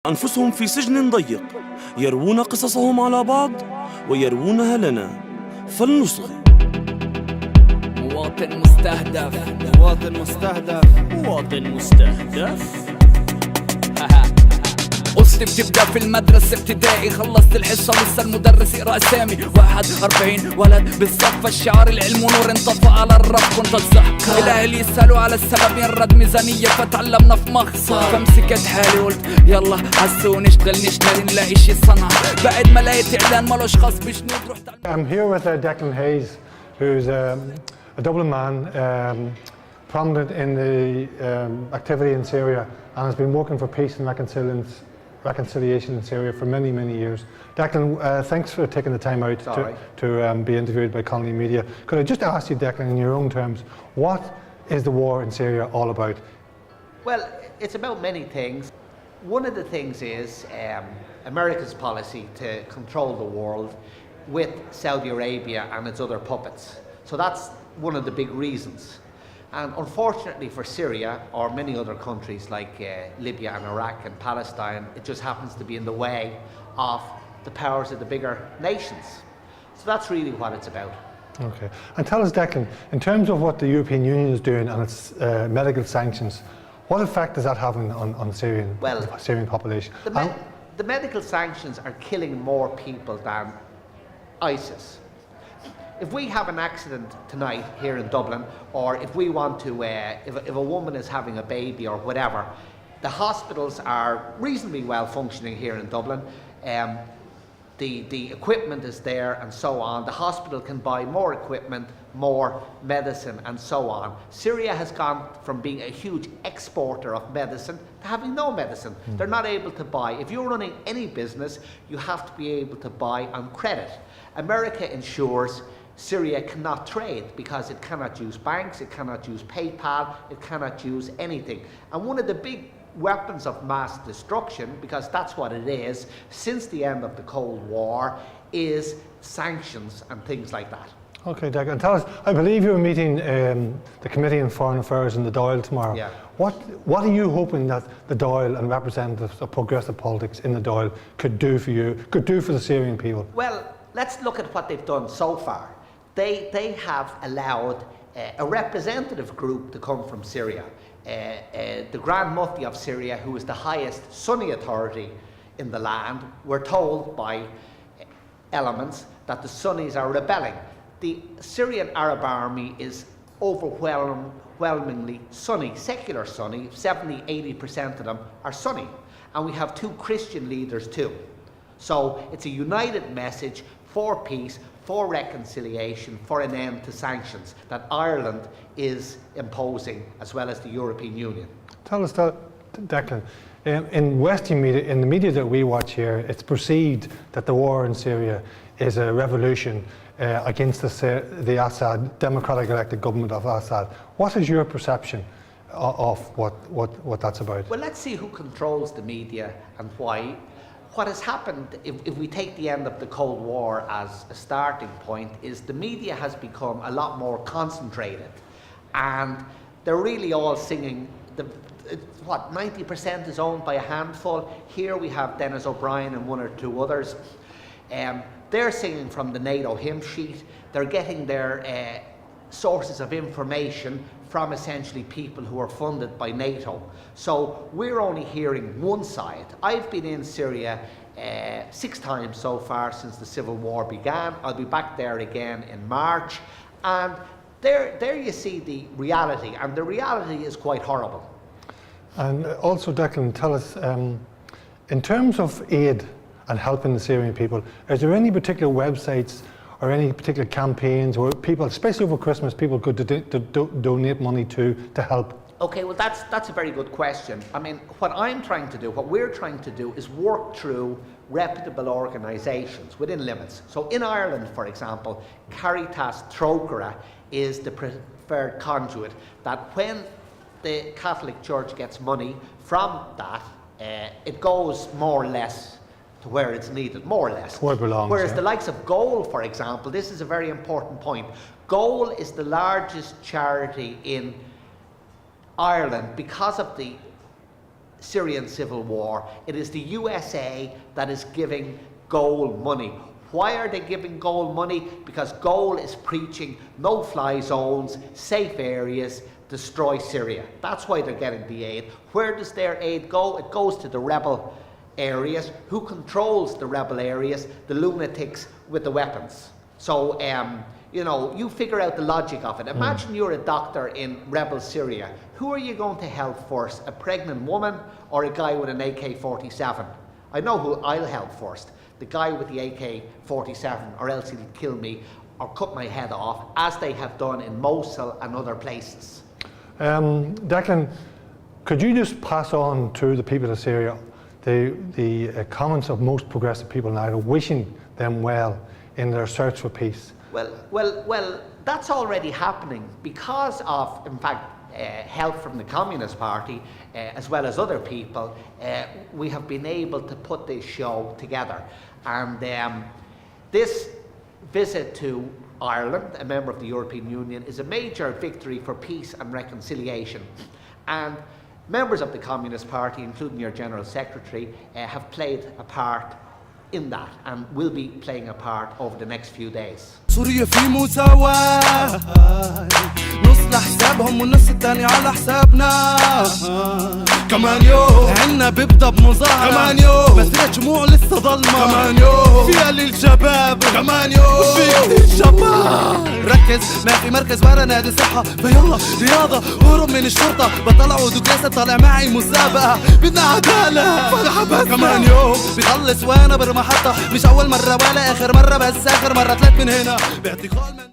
أنفسهم في سجن ضيق يروون قصصهم على بعض ويروونها لنا فلنصغي. مواطن مستهدف، مواطن مستهدف، مواطن مستهدف. قصتي بتبدأ في المدرسة ابتدائي، خلصت الحصة لسه المدرس يقرأ أسامي 41 ولد بالصف، الشعار العلم ونور انطفى على الرب كنت أتذكر الأهل يسألوا على السبب ينرد ميزانية فتعلمنا في مخصر، فمسكت حالي قلت يلا عسو نشتغل نلاقي شي صنع، بعد ما لقيت إعلان مالوش خاص بشنود رحت. I'm here with Declan Hayes, who's a Dublin man, prominent in the activity in Syria and has been working for peace and reconciliation in Syria for many, many years. Declan, thanks for taking the time out to be interviewed by Connolly Media. Could I just ask you, Declan, in your own terms, what is the war in Syria all about? Well, it's about many things. One of the things is America's policy to control the world with Saudi Arabia and its other puppets. So that's one of the big reasons. And unfortunately for Syria, or many other countries like Libya and Iraq and Palestine, it just happens to be in the way of the powers of the bigger nations. So that's really what it's about. Okay. And tell us, Declan, in terms of what the European Union is doing and its medical sanctions, what effect is that having on the Syrian population? The medical sanctions are killing more people than ISIS. If we have an accident tonight here in Dublin, or if we want to, if a woman is having a baby or whatever, the hospitals are reasonably well functioning here in Dublin. The equipment is there and so on. The hospital can buy more equipment, more medicine and so on. Syria has gone from being a huge exporter of medicine to having no medicine. They're not able to buy. If you're running any business, you have to be able to buy on credit. America ensures Syria cannot trade because it cannot use banks, it cannot use PayPal, it cannot use anything. And one of the big weapons of mass destruction, because that's what it is, since the end of the Cold War, is sanctions and things like that. Okay, Declan, tell us, I believe you're meeting the Committee on Foreign Affairs in the Dáil tomorrow. Yeah. What are you hoping that the Dáil and representatives of progressive politics in the Dáil could do for you, could do for the Syrian people? Well, let's look at what they've done so far. They have allowed a representative group to come from Syria. The Grand Mufti of Syria, who is the highest Sunni authority in the land, were told by elements that the Sunnis are rebelling. The Syrian Arab army is overwhelmingly Sunni, secular Sunni, 70–80% of them are Sunni. And we have two Christian leaders too. So it's a united message for peace, for reconciliation, for an end to sanctions that Ireland is imposing, as well as the European Union. Tell us that, Declan, in Western media, in the media that we watch here, it's perceived that the war in Syria is a revolution against the Assad, democratic elected government of Assad. What is your perception of what that's about? Well, let's see who controls the media and why. What has happened, if we take the end of the Cold War as a starting point, is the media has become a lot more concentrated, and they're really all singing, 90% is owned by a handful. Here we have Dennis O'Brien and one or two others. They're singing from the NATO hymn sheet. They're getting their sources of information from essentially people who are funded by NATO. So we're only hearing one side. I've been in Syria 6 times so far since the civil war began. I'll be back there again in March. And there you see the reality, and the reality is quite horrible. And also, Declan, tell us, in terms of aid and helping the Syrian people, is there any particular websites or any particular campaigns where people, especially over Christmas, people could donate money to help? Okay, well that's a very good question. I mean, what we're trying to do is work through reputable organisations within limits. So in Ireland, for example, Caritas Trócaire is the preferred conduit, that when the Catholic Church gets money from that, it goes more or less to where it's needed, more or less. Where it belongs. Whereas yeah. the likes of Goal, for example, this is a very important point. Goal is the largest charity in Ireland because of the Syrian civil war. It is the USA that is giving gold money. Why are they giving gold money? Because gold is preaching no-fly zones, safe areas, destroy Syria. That's why they're getting the aid. Where does their aid go? It goes to the rebel areas. Who controls the rebel areas? The lunatics with the weapons. So, you know, you figure out the logic of it. Imagine you're a doctor in rebel Syria. Who are you going to help first? A pregnant woman or a guy with an AK-47? I know who I'll help first. The guy with the AK-47, or else he'll kill me or cut my head off, as they have done in Mosul and other places. Declan, could you just pass on to the people of Syria the comments of most progressive people now, wishing them well in their search for peace? Well, that's already happening because of, in fact, help from the Communist Party, as well as other people. We have been able to put this show together. And this visit to Ireland, a member of the European Union, is a major victory for peace and reconciliation. And members of the Communist Party, including your General Secretary, have played a part in that and will be playing a part over the next few days. سوريا في مساواة، نص لحسابهم والنص التاني على حسابنا. كمان يوم عنا بيبدأ بمظاهرة، كمان يوم مسيرة شموع لسه ظلمة، كمان يوم فيها للشباب، كمان يوم في كتير شباب. ركز ما في مركز ورا نادي صحة، فيلا رياضة هروب من الشرطة، بطلع ودوكاسة طالع معي مسابقة، بدنا عدالة فرحة بس. كمان يوم بخلص وانا بالمحطة، مش أول مرة ولا آخر مرة، بس آخر مرة طلعت من هنا باعتقال من